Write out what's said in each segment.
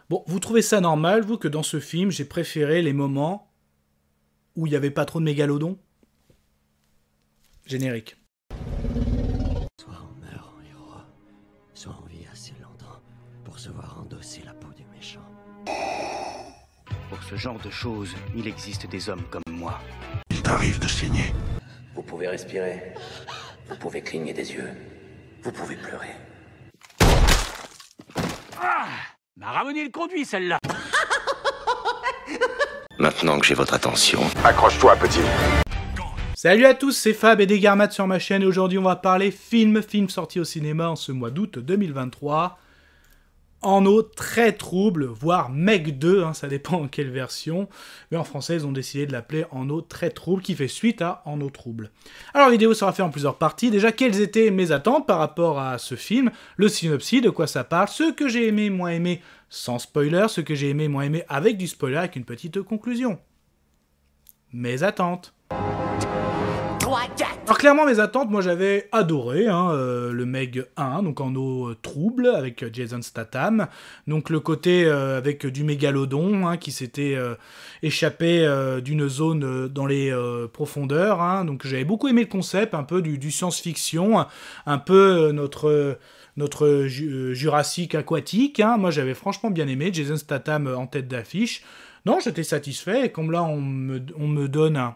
Bon, vous trouvez ça normal, vous, que dans ce film, j'ai préféré les moments où il n'y avait pas trop de mégalodons? Générique. Soit on meurt en héros, soit on vit assez longtemps pour se voir endosser la peau du méchant. Pour ce genre de choses, il existe des hommes comme moi. Il t'arrive de saigner. Vous pouvez respirer, vous pouvez cligner des yeux, vous pouvez pleurer. Ah, m'a ramené le conduit, celle-là. Maintenant que j'ai votre attention, Accroche-toi, petit. Salut à tous, c'est Fab et Desgarmat sur ma chaîne et aujourd'hui on va parler film sorti au cinéma en ce mois d'août 2023. En eau très trouble, voire Meg 2, hein, ça dépend en quelle version. Mais en français, ils ont décidé de l'appeler En eau très trouble, qui fait suite à En eau trouble. Alors, la vidéo sera faite en plusieurs parties. Déjà, quelles étaient mes attentes par rapport à ce film? Le synopsis, de quoi ça parle, ce que j'ai aimé, moins aimé, sans spoiler, ce que j'ai aimé, moins aimé, avec du spoiler, avec une petite conclusion. Mes attentes. Alors clairement mes attentes, moi j'avais adoré hein, le Meg 1, donc en eau trouble avec Jason Statham, donc le côté avec du mégalodon hein, qui s'était échappé d'une zone dans les profondeurs, hein, donc j'avais beaucoup aimé le concept, un peu du science-fiction, un peu notre Jurassique aquatique, hein. Moi j'avais franchement bien aimé, Jason Statham en tête d'affiche, non j'étais satisfait, et comme là on me donne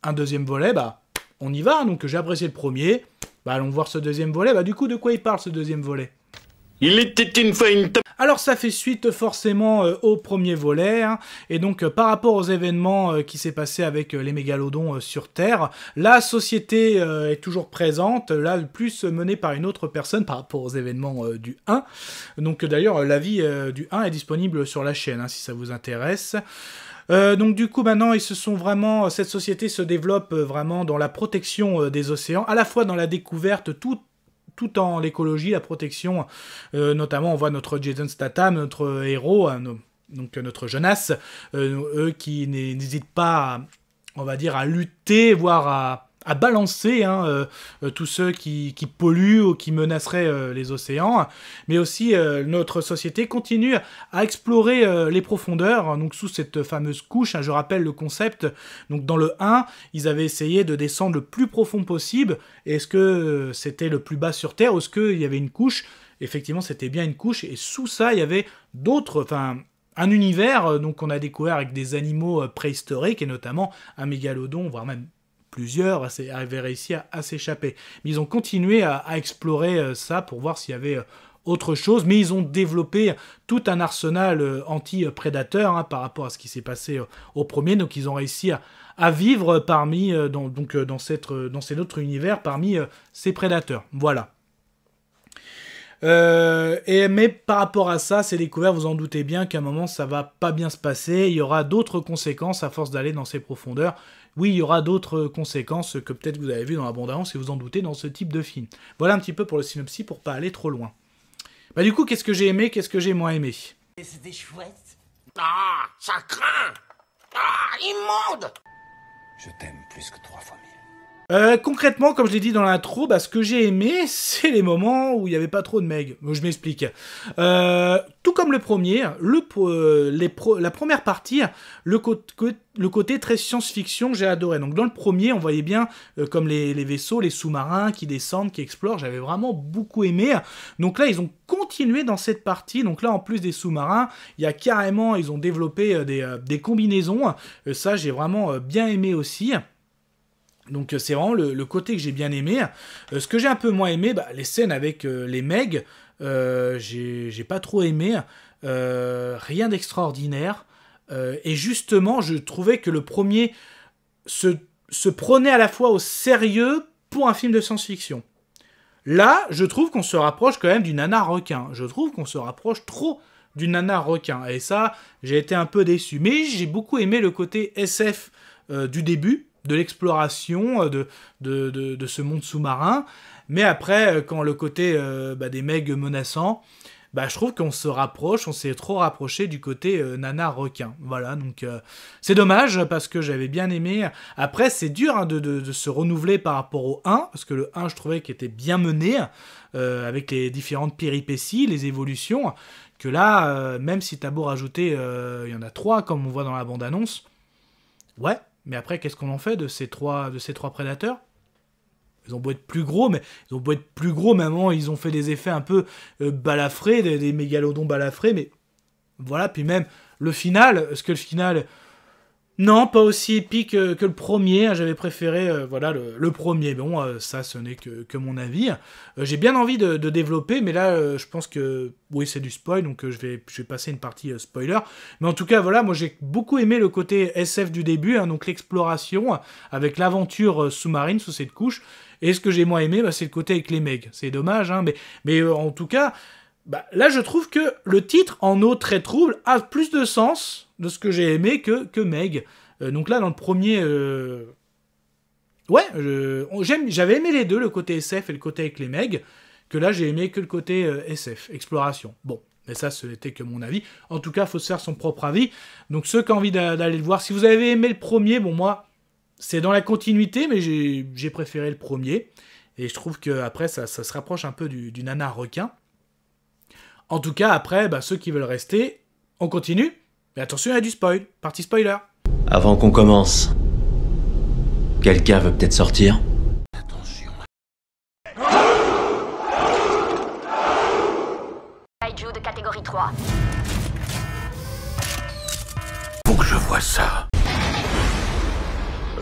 un deuxième volet, bah on y va, donc j'ai apprécié le premier, bah allons voir ce deuxième volet, bah du coup de quoi il parle ce deuxième volet? Il était une fois une... Alors ça fait suite forcément au premier volet, hein, et donc par rapport aux événements qui s'est passé avec les mégalodons sur Terre, la société est toujours présente, là le plus menée par une autre personne par rapport aux événements du 1, donc d'ailleurs l'avis du 1 est disponible sur la chaîne, hein, si ça vous intéresse. Donc du coup maintenant ils se sont vraiment, cette société se développe vraiment dans la protection des océans, à la fois dans la découverte, tout en l'écologie, la protection, notamment on voit notre Jason Statham, notre héros, donc notre Jonas, eux qui n'hésitent pas, on va dire, à lutter, voire à balancer hein, tous ceux qui polluent ou qui menaceraient les océans, mais aussi notre société continue à explorer les profondeurs, donc sous cette fameuse couche, hein, je rappelle le concept, donc dans le 1, ils avaient essayé de descendre le plus profond possible, est-ce que c'était le plus bas sur Terre, ou est-ce qu'il y avait une couche? Effectivement c'était bien une couche, et sous ça il y avait d'autres, enfin un univers, donc on a découvert avec des animaux préhistoriques, et notamment un mégalodon, voire même plusieurs avaient réussi à s'échapper. Mais ils ont continué à explorer ça pour voir s'il y avait autre chose, mais ils ont développé tout un arsenal anti-prédateur hein, par rapport à ce qui s'est passé au premier, donc ils ont réussi à vivre parmi, dans cet autre univers parmi ces prédateurs. Voilà. Mais par rapport à ça, ces découvertes, vous en doutez bien qu'à un moment ça va pas bien se passer, il y aura d'autres conséquences à force d'aller dans ces profondeurs. Oui, il y aura d'autres conséquences que peut-être vous avez vu dans la bande-annonce et vous en doutez dans ce type de film. Voilà un petit peu pour le synopsis pour pas aller trop loin. Bah du coup, qu'est-ce que j'ai aimé, qu'est-ce que j'ai moins aimé? C'était chouette. Ah, ça craint. Ah, immonde. Je t'aime plus que 3 fois 1000. Concrètement, comme je l'ai dit dans l'intro, bah, ce que j'ai aimé, c'est les moments où il n'y avait pas trop de Meg. Bon, je m'explique. Tout comme le premier, la première partie, le côté très science-fiction, j'ai adoré. Donc dans le premier, on voyait bien comme les vaisseaux, les sous-marins qui descendent, qui explorent, j'avais vraiment beaucoup aimé. Donc là, ils ont continué dans cette partie. Donc là, en plus des sous-marins, il y a carrément, ils ont développé des combinaisons. Ça, j'ai vraiment bien aimé aussi. Donc c'est vraiment le côté que j'ai bien aimé. Ce que j'ai un peu moins aimé, bah, les scènes avec les Meg, j'ai pas trop aimé. Rien d'extraordinaire. Et justement, je trouvais que le premier se prenait à la fois au sérieux pour un film de science-fiction. Là, je trouve qu'on se rapproche quand même du nana requin. Je trouve qu'on se rapproche trop du nana requin. Et ça, j'ai été un peu déçu. Mais j'ai beaucoup aimé le côté SF du début, de l'exploration de ce monde sous-marin, mais après, quand le côté des megs menaçants, bah, je trouve qu'on on s'est trop rapproché du côté nana requin. Voilà, donc c'est dommage, parce que j'avais bien aimé. Après, c'est dur hein, de se renouveler par rapport au 1, parce que le 1, je trouvais qu'il était bien mené, avec les différentes péripéties, les évolutions, que là, même si t'as beau rajouter, il y en a 3, comme on voit dans la bande-annonce, ouais, mais après, qu'est-ce qu'on en fait de ces trois prédateurs? Ils ont beau être plus gros, mais maintenant, ils ont fait des effets un peu balafrés, des mégalodons balafrés, mais voilà, puis même le final, est-ce que le final... Non, pas aussi épique que le premier, hein, j'avais préféré voilà, le premier, bon, ça ce n'est que mon avis. J'ai bien envie de développer, mais là je pense que, oui c'est du spoil, donc je vais passer une partie spoiler. Mais en tout cas, voilà, moi j'ai beaucoup aimé le côté SF du début, hein, donc l'exploration, avec l'aventure sous-marine sous cette couche, et ce que j'ai moins aimé, bah, c'est le côté avec les megs. C'est dommage, hein, mais en tout cas... Bah, là, je trouve que le titre, En eau très trouble, a plus de sens de ce que j'ai aimé que Meg. Donc là, dans le premier... Ouais, j'avais aimé les deux, le côté SF et le côté avec les Meg, que là, j'ai aimé que le côté SF, exploration. Bon, mais ça, ce n'était que mon avis. En tout cas, il faut se faire son propre avis. Donc ceux qui ont envie d'aller le voir, si vous avez aimé le premier, bon, moi, c'est dans la continuité, mais j'ai préféré le premier. Et je trouve qu'après, ça se rapproche un peu du nanar requin. En tout cas, après, bah, ceux qui veulent rester, on continue. Mais attention, il y a du spoil. Partie spoiler. Avant qu'on commence, quelqu'un veut peut-être sortir? Attention. Kaiju de catégorie 3. Faut que je vois ça.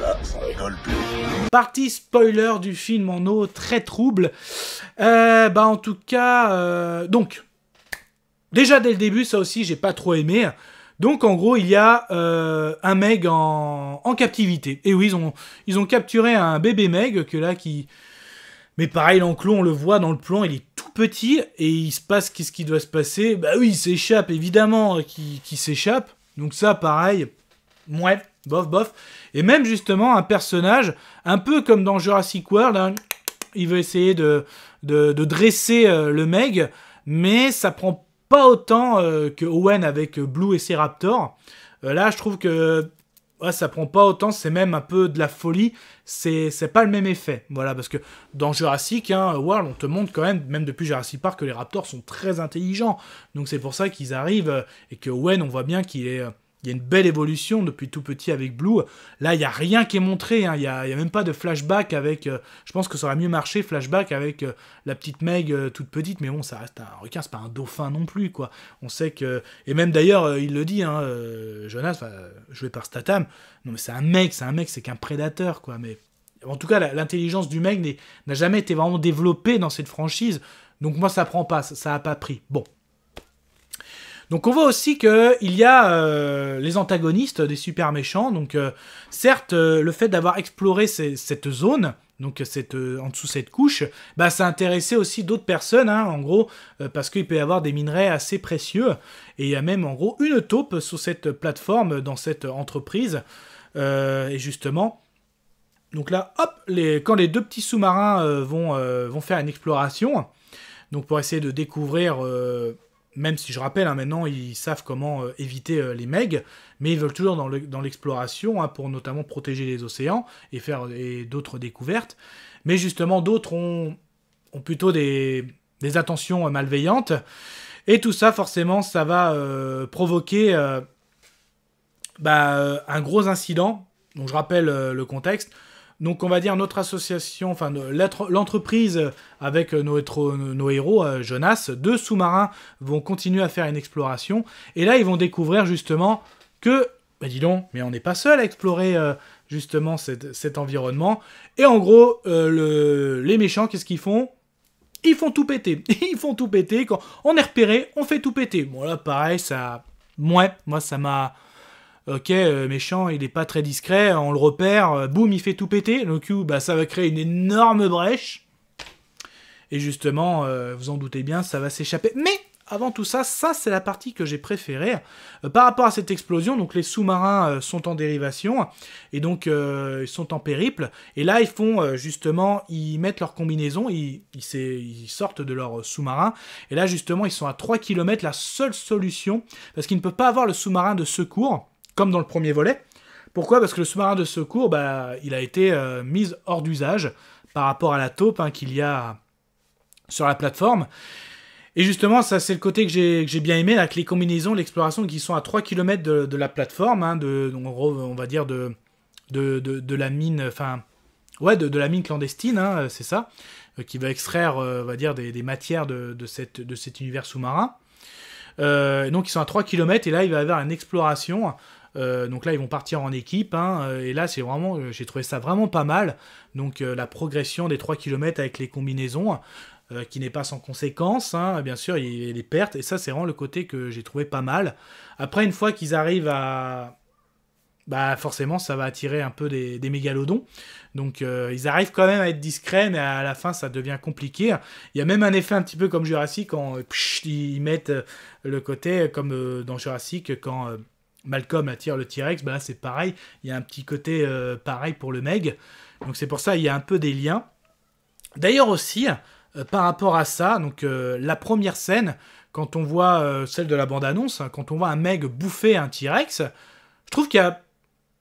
Là, ça rigole plus. Partie spoiler du film En eau très trouble. Bah, en tout cas, donc... Déjà, dès le début, ça aussi, j'ai pas trop aimé. Donc, en gros, il y a un Meg en captivité. Et oui, ils ont capturé un bébé Meg, que là, qui... Mais pareil, l'enclos, on le voit dans le plan, il est tout petit, et il se passe qu'est-ce qui doit se passer. Bah oui, il s'échappe, évidemment, qui s'échappe. Donc ça, pareil, ouais, bof. Et même, justement, un personnage, un peu comme dans Jurassic World, hein, il veut essayer de dresser le Meg, mais ça prend pas autant que Owen avec Blue et ses Raptors. Là, je trouve que ouais, ça prend pas autant, c'est même un peu de la folie. C'est pas le même effet. Voilà, parce que dans Jurassic World, on te montre quand même depuis Jurassic Park, que les Raptors sont très intelligents. Donc c'est pour ça qu'ils arrivent, et que Owen, on voit bien qu'il y a une belle évolution depuis tout petit avec Blue. Là, il n'y a rien qui est montré. Hein. Il y a même pas de flashback avec... je pense que ça aurait mieux marché, flashback avec la petite Meg toute petite. Mais bon, ça reste un requin, c'est pas un dauphin non plus, quoi. On sait que... Et même d'ailleurs, il le dit, hein, Jonas, joué par Statham. Non, mais c'est un mec, c'est qu'un prédateur, quoi. Mais en tout cas, l'intelligence du mec n'a jamais été vraiment développée dans cette franchise. Donc moi, ça prend pas, ça a pas pris. Bon. Donc on voit aussi qu'il y a les antagonistes des super méchants. Donc certes, le fait d'avoir exploré cette zone, donc en dessous cette couche, bah, ça a intéressé aussi d'autres personnes, hein, en gros, parce qu'il peut y avoir des minerais assez précieux. Et il y a même en gros une taupe sur cette plateforme, dans cette entreprise. Et justement, donc là, hop, quand les deux petits sous-marins vont faire une exploration, donc pour essayer de découvrir... même si je rappelle, hein, maintenant, ils savent comment éviter les Meg, mais ils veulent toujours dans l'exploration, hein, pour notamment protéger les océans et faire d'autres découvertes. Mais justement, d'autres ont plutôt des intentions malveillantes. Et tout ça, forcément, ça va provoquer un gros incident. Donc, je rappelle le contexte. Donc on va dire notre association, enfin l'entreprise avec nos héros, Jonas, 2 sous-marins vont continuer à faire une exploration. Et là ils vont découvrir justement que, bah dis donc, mais on n'est pas seul à explorer justement cet environnement. Et en gros, les méchants, qu'est-ce qu'ils font ? Ils font tout péter. Ils font tout péter. Quand on est repéré, on fait tout péter. Bon là pareil, ça... Ouais, moi ça m'a... Ok, méchant, il est pas très discret, on le repère, boum, il fait tout péter. Donc, bah, ça va créer une énorme brèche. Et justement, vous en doutez bien, ça va s'échapper. Mais avant tout ça, c'est la partie que j'ai préférée. Par rapport à cette explosion, donc les sous-marins sont en dérivation. Et donc, ils sont en périple. Et là, ils font justement, ils mettent leur combinaison, ils sortent de leur sous-marin. Et là, justement, ils sont à 3 km, la seule solution. Parce qu'ils ne peuvent pas avoir le sous-marin de secours, comme dans le premier volet. Pourquoi ? Parce que le sous-marin de secours, bah, il a été mis hors d'usage par rapport à la taupe, hein, qu'il y a sur la plateforme. Et justement, ça c'est le côté que j'ai bien aimé, avec les combinaisons, l'exploration qui sont à 3 km de la plateforme, hein, donc, on va dire de la mine, enfin, ouais, de la mine clandestine, hein, c'est ça, qui va extraire, on va dire, des matières de cet univers sous-marin. Donc ils sont à 3 km, et là il va y avoir une exploration. Donc là ils vont partir en équipe, hein, et là c'est vraiment, j'ai trouvé ça vraiment pas mal. Donc la progression des 3 km avec les combinaisons, qui n'est pas sans conséquence, hein, bien sûr, il y a les pertes, et ça c'est vraiment le côté que j'ai trouvé pas mal. Après, une fois qu'ils arrivent à... Bah forcément ça va attirer un peu des mégalodons, donc ils arrivent quand même à être discrets, mais à la fin ça devient compliqué. Il y a même un effet un petit peu comme Jurassic, quand ils mettent le côté comme dans Jurassic, quand Malcolm attire le T-Rex, bah là c'est pareil, il y a un petit côté pareil pour le Meg, donc c'est pour ça il y a un peu des liens. D'ailleurs aussi, par rapport à ça, donc la première scène, quand on voit celle de la bande-annonce, hein, quand on voit un Meg bouffer un T-Rex, je trouve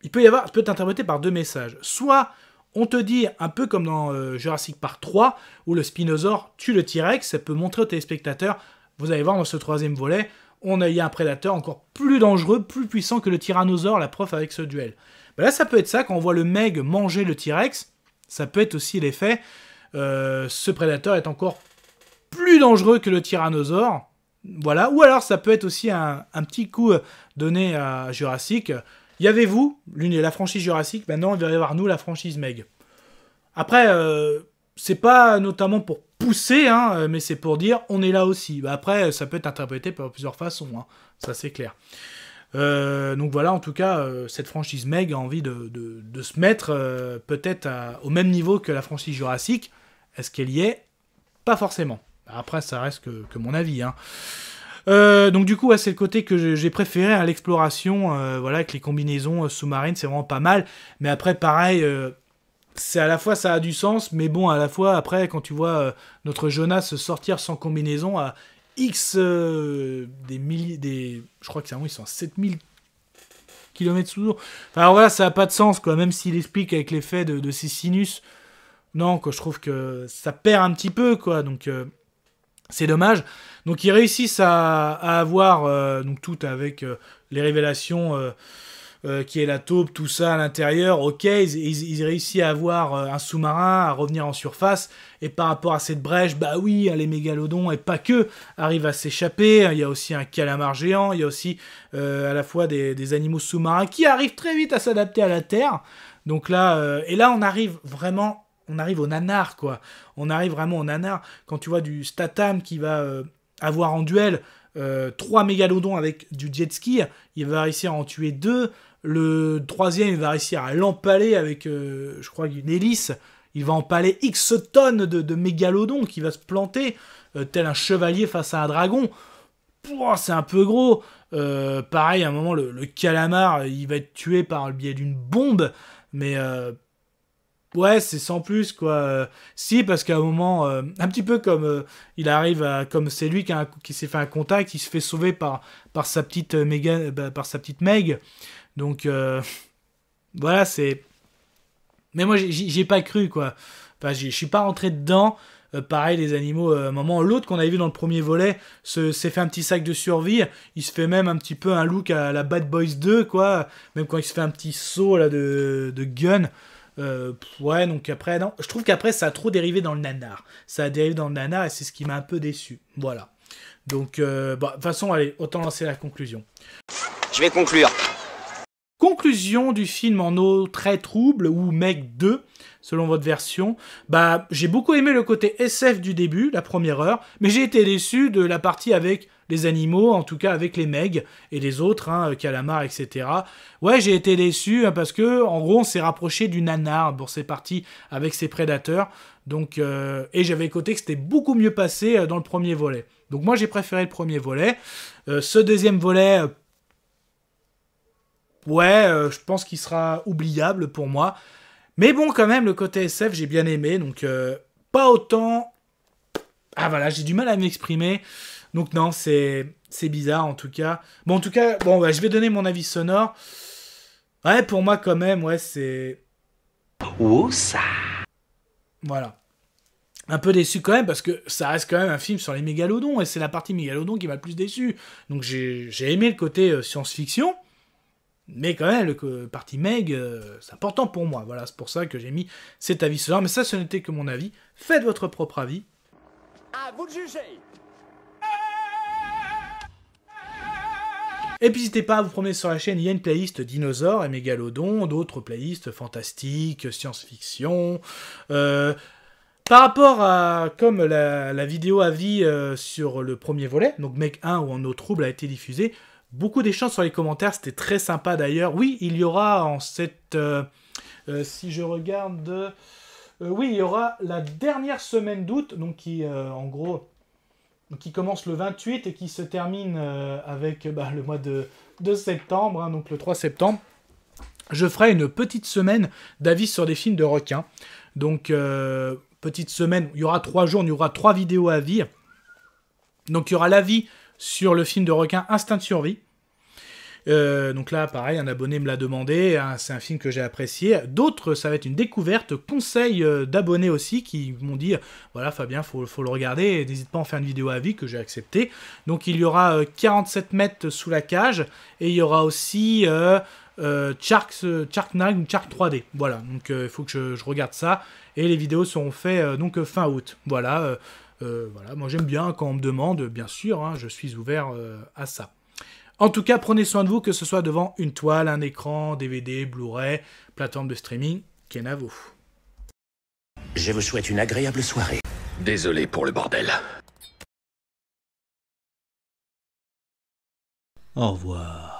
il peut être interprété par deux messages. Soit on te dit, un peu comme dans Jurassic Park 3, où le Spinosaure tue le T-Rex, ça peut montrer aux téléspectateurs, vous allez voir dans ce troisième volet, il y a un prédateur encore plus dangereux, plus puissant que le Tyrannosaure, la preuve avec ce duel. Ben là ça peut être ça, quand on voit le Meg manger le T-Rex, ça peut être aussi l'effet... ce prédateur est encore plus dangereux que le tyrannosaure, voilà. Ou alors ça peut être aussi un petit coup donné à Jurassic. Y avez-vous la franchise Jurassic, maintenant il va y avoir nous la franchise Meg. Après c'est pas notamment pour pousser, hein, mais c'est pour dire on est là aussi. Bah, après ça peut être interprété par plusieurs façons, hein, ça c'est clair. Donc voilà, en tout cas, cette franchise Meg a envie de se mettre peut-être au même niveau que la franchise Jurassic. Est-ce qu'elle y est? Pas forcément. Après, ça reste que mon avis, hein. Donc du coup, ouais, c'est le côté que j'ai préféré à l'exploration, voilà, avec les combinaisons sous-marines, c'est vraiment pas mal. Mais après, pareil, c'est à la fois ça a du sens, mais bon, à la fois, après, quand tu vois notre Jonas sortir sans combinaison à X je crois que c'est un ils sont à 7000 km sous l'eau. Enfin voilà, ça n'a pas de sens, quoi, même s'il explique avec l'effet de ces sinus. Non, quoi, je trouve que ça perd un petit peu, quoi, donc c'est dommage. Donc ils réussissent à avoir donc tout avec les révélations qui est la taupe, tout ça à l'intérieur. Ok, ils réussissent à avoir un sous-marin, à revenir en surface, et par rapport à cette brèche, bah oui, les mégalodons, et pas que, arrivent à s'échapper. Il y a aussi un calamar géant, il y a aussi à la fois des animaux sous-marins qui arrivent très vite à s'adapter à la Terre. Donc là, et là on arrive au nanar, quoi. On arrive vraiment au nanar. Quand tu vois du Statham qui va avoir en duel 3 mégalodons avec du jet ski, il va réussir à en tuer 2. Le troisième, il va réussir à l'empaler avec, je crois, une hélice. Il va empaler X tonnes de mégalodons qui va se planter, tel un chevalier face à un dragon. Pouah, c'est un peu gros. Pareil, à un moment, le calamar, il va être tué par le biais d'une bombe. Mais... ouais, c'est sans plus, quoi. Si, parce qu'à un moment, un petit peu comme il arrive comme c'est lui qui s'est fait un contact, il se fait sauver par sa petite Meg. Donc voilà, c'est. Mais moi, j'ai pas cru, quoi. Enfin, je suis pas rentré dedans. Pareil, les animaux, à un moment, l'autre qu'on avait vu dans le premier volet s'est fait un petit sac de survie. Il se fait même un petit peu un look à la Bad Boys 2, quoi. Même quand il se fait un petit saut là de gun. Ouais, donc après, non. Je trouve qu'après, ça a trop dérivé dans le nanar. Ça a dérivé dans le nanar et c'est ce qui m'a un peu déçu. Voilà. Donc, de toute façon, allez, autant lancer la conclusion. Je vais conclure. Conclusion du film en eau très trouble, ou Meg 2, selon votre version. Bah, j'ai beaucoup aimé le côté SF du début, la première heure, mais j'ai été déçu de la partie avec les animaux, en tout cas avec les Meg et les autres, hein, calamars, etc. Ouais, j'ai été déçu parce que, en gros, on s'est rapproché du nanar pour ces parties avec ces prédateurs. Donc, et j'avais écouté que c'était beaucoup mieux passé dans le premier volet. Donc moi, j'ai préféré le premier volet. Ce deuxième volet... ouais, je pense qu'il sera oubliable pour moi. Mais bon, quand même, le côté SF, j'ai bien aimé. Donc, pas autant... Ah voilà, j'ai du mal à m'exprimer. Donc non, c'est bizarre, en tout cas. Bon, en tout cas, bon, bah, je vais donner mon avis sonore. Ouais, pour moi, quand même, ouais, c'est... Oh, ça. Voilà. un peu déçu quand même, parce que ça reste quand même un film sur les mégalodons, et c'est la partie mégalodon qui m'a le plus déçu. Donc j'ai aimé le côté science-fiction, mais quand même, le partie Meg, c'est important pour moi. Voilà, c'est pour ça que j'ai mis cet avis ce soir. Mais ça, ce n'était que mon avis. Faites votre propre avis. À vous de juger. Et puis n'hésitez pas à vous promener sur la chaîne, il y a une playlist dinosaures et mégalodons, d'autres playlists fantastiques, science-fiction. Par rapport à, comme la vidéo avis sur le premier volet, donc Meg 1 ou En eau trouble a été diffusée, beaucoup d'échanges sur les commentaires, c'était très sympa d'ailleurs. Oui, il y aura en cette... si je regarde... oui, il y aura la dernière semaine d'août, donc qui, en gros... qui commence le 28 et qui se termine avec le mois de septembre, hein, donc le 3 septembre. Je ferai une petite semaine d'avis sur des films de requins. Donc, petite semaine, il y aura 3 jours, il y aura 3 vidéos à avis. Donc, il y aura l'avis sur le film de requin Instinct de survie. Donc là, pareil, un abonné me l'a demandé, hein, c'est un film que j'ai apprécié. D'autres, ça va être une découverte, conseil d'abonnés aussi, qui m'ont dit, voilà Fabien, faut le regarder, n'hésite pas à en faire une vidéo à avis, que j'ai accepté. Donc il y aura 47 mètres sous la cage, et il y aura aussi Shark Night ou Shark 3D. Voilà, donc il faut que je regarde ça, et les vidéos seront faites donc fin août. Voilà, voilà, moi j'aime bien quand on me demande, bien sûr, hein, je suis ouvert à ça. En tout cas, prenez soin de vous, que ce soit devant une toile, un écran, DVD, Blu-ray, plateforme de streaming, Kenavo. Je vous souhaite une agréable soirée. Désolé pour le bordel. Au revoir.